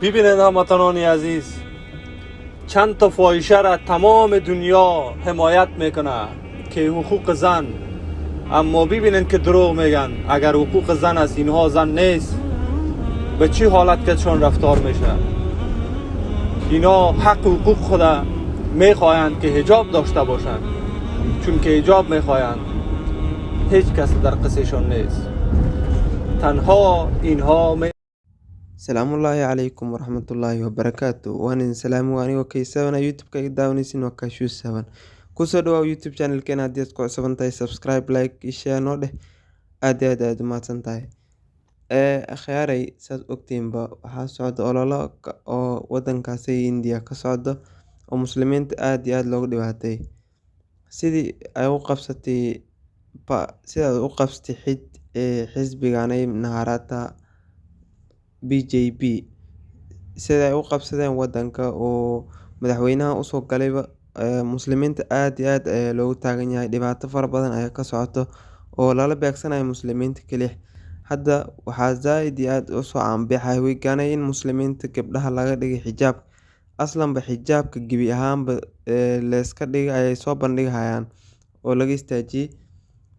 ببینید هموطنان عزیز، چند تا فاحشه را تمام دنیا حمایت میکنه که حقوق زن، اما ببینید که دروغ میگن. اگر حقوق زن است، اینها زن نیست، به چی حالت که چون رفتار میشه؟ اینا حق حقوق خدا میخواهند که حجاب داشته باشند، چون که حجاب میخواهند. هیچ کس در قصهشون نیست، تنها اینها السلام الله عليكم ورحمة الله وبركاته. وانا سلام واني وكيسا يوتيوب كي داونيسين وكاشو سبن كوسو دوا يوتيوب channel كان هدي اسكو سبنتاي سبسكرايب لايك إشياء نوده aad ما تنتاي أخياري ساد أكتين با waxaa socda ololo oo wadankaasi India ka socda oo muslimiinta aad iyo aad loogu dhibaatay sidii ay u qabsatay xisbiganay naharata BJP sida ay u qabsadeen wadanka oo madaxweynaha u soo galayba muslimiinta aad iyo aad ayaa loogu taagan yahay. dhibaato fara badan ayaa ka socoto oo lala beegsanayo muslimiinta kaliya. hadda waxaa zaaid iyo aad u soo caanbaxay wiiganay in muslimiinta gabdhaha laga dhigay xijaab, aslanba xijaabka gebi ahaanba layska dhigay ayay soo bandhigayaan oo laga istaajiyay,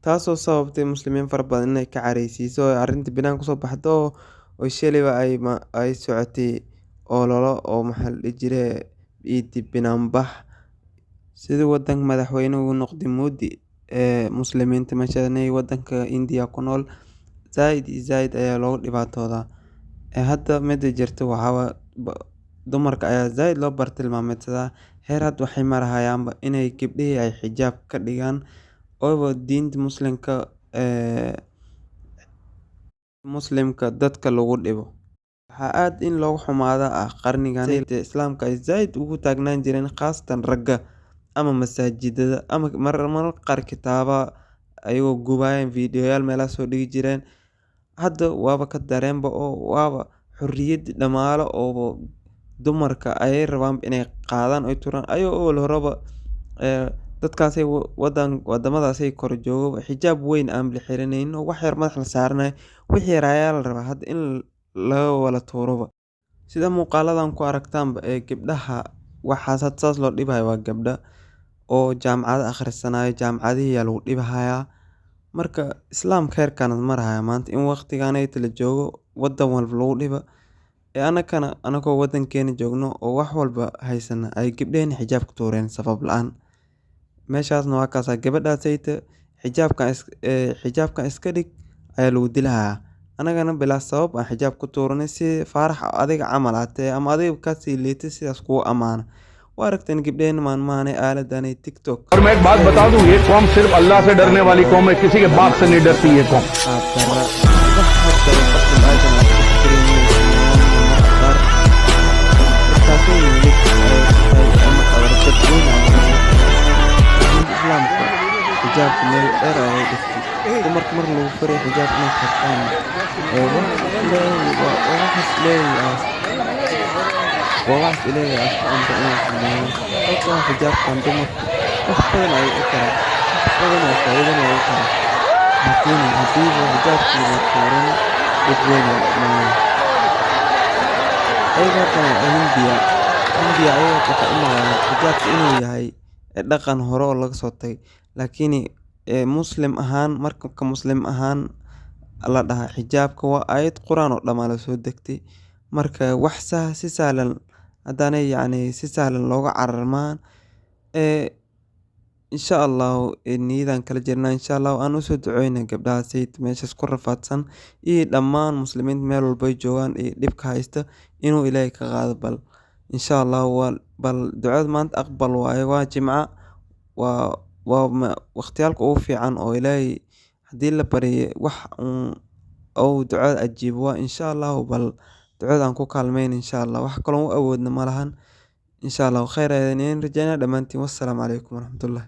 taasoo sababtay muslimiin fara badan inay ka careysiiso oo arrinta binaan kusoo baxdo oo shaliba ay socotay ololo oo maxaa la dhihi jiray binaanbax sidii wadanka madaxweynuhu noqday Modi. muslimiinta meeshanay wadanka India ku nool zaaid ayaa loogu dhibaatoodaa. hadda mida jirta waxaa dumarka ayaa zaaid loo bartilmaameedsadaa. heer hadda waxay marahayaanba inay gabdhihii ay xijaab ka dhigaan oo diinta muslimka dadka lagu dhibo. waxaa aad in loogu xumaada qarnigan islaamka ay zaaid ugu taagnaan jireen, khaasatan ragga ama masaajidada ama mararka qaar kitaaba ayagoo gubayaan fiidiyoyaal meelaha soo dhigi jireen. hadda waaba ka dareenba oo waaba xorriyad dhamaalo oo dumarka ayay rabaan inay qaadaan oo turaan ayagoo horeba dadkaasay wadamadaasay kor joogo xijaab weyn aan la xiranaynin oo wax yar madax la saaranayo. wixii yar ayaa la rabaa hadda in laga wala tuuroba. sida muuqaaladan ku aragtaanba gabdhaha waxaas hadda saas loo dhibayo waa gabdha oo jaamacada akhrisanayo, jaamacadihii ayaa lagu dhibahayaa. marka islaamka heerkan marahaya maanta in waqtiganayta la joogo wadan walba lagu dhiba anagoo wadankeena joogno oo wax walba haysana ay gabdhaheen xijaab ku tuureen sabab la-aan. meeshaasna waa kaasa gabadhaasayta xijaabkan iska dhig ayaa lagu dilahayaa. anagana bilaa sabab aan xijaab ku tuuranay si faarax adiga camal aatee ama adiga kasii liitay sidaas kugu ammaana. waa aragteen gabdhaheen maalmahanay aaladanay TikTok. और मैं एक बात बता दूं, ये कौम सिर्फ अल्लाह से डरने वाली कौम है, किसी के बाप से नहीं डरती ये कौम. xijaab meel dheer ayay dhigtay. dumarka mar lagu faray xijaab inay xirtaan وواحد إليه أنت أصلا حجاب كان دمر أخبرنا أي أكرا أخبرنا فايدنا أي أكرا لكن هديب وحجاب كي مكورنا بقوينا أيضا كان هندية أيضا كتأمنا حجاب إنه يهي دقان هراء لغا صوتي. لكن مسلم أهان مركب كمسلم أهان الله دها حجاب كوا آيات قرآن لما لسو دكتي marka wax si sahlan haddaanay si sahlan looga cararmaan insha Allah niyadan kala jirnaa. insha Allah aan usoo duceyna gabdhahaasayt meeshaas ku rafaadsan iyo dhammaan muslimiinta meel walbay joogaan iyo dhibka haysta inuu ilaahay ka qaado. bal insha Allah bal ducada maanta aqbal waaye. waa jimca, waa waqtiyaalka ugu fiican oo ilaahay haddii la bariyo wax oo ducada ajiibo waa insha Allah. bal ducadaan ku kaalmeyn insha Allah, wax kaloo u awoodna malahan. insha Allah khayr ayaan rajaynaa dhammaantiin. wassalaamu calaykum waraxmatullahi.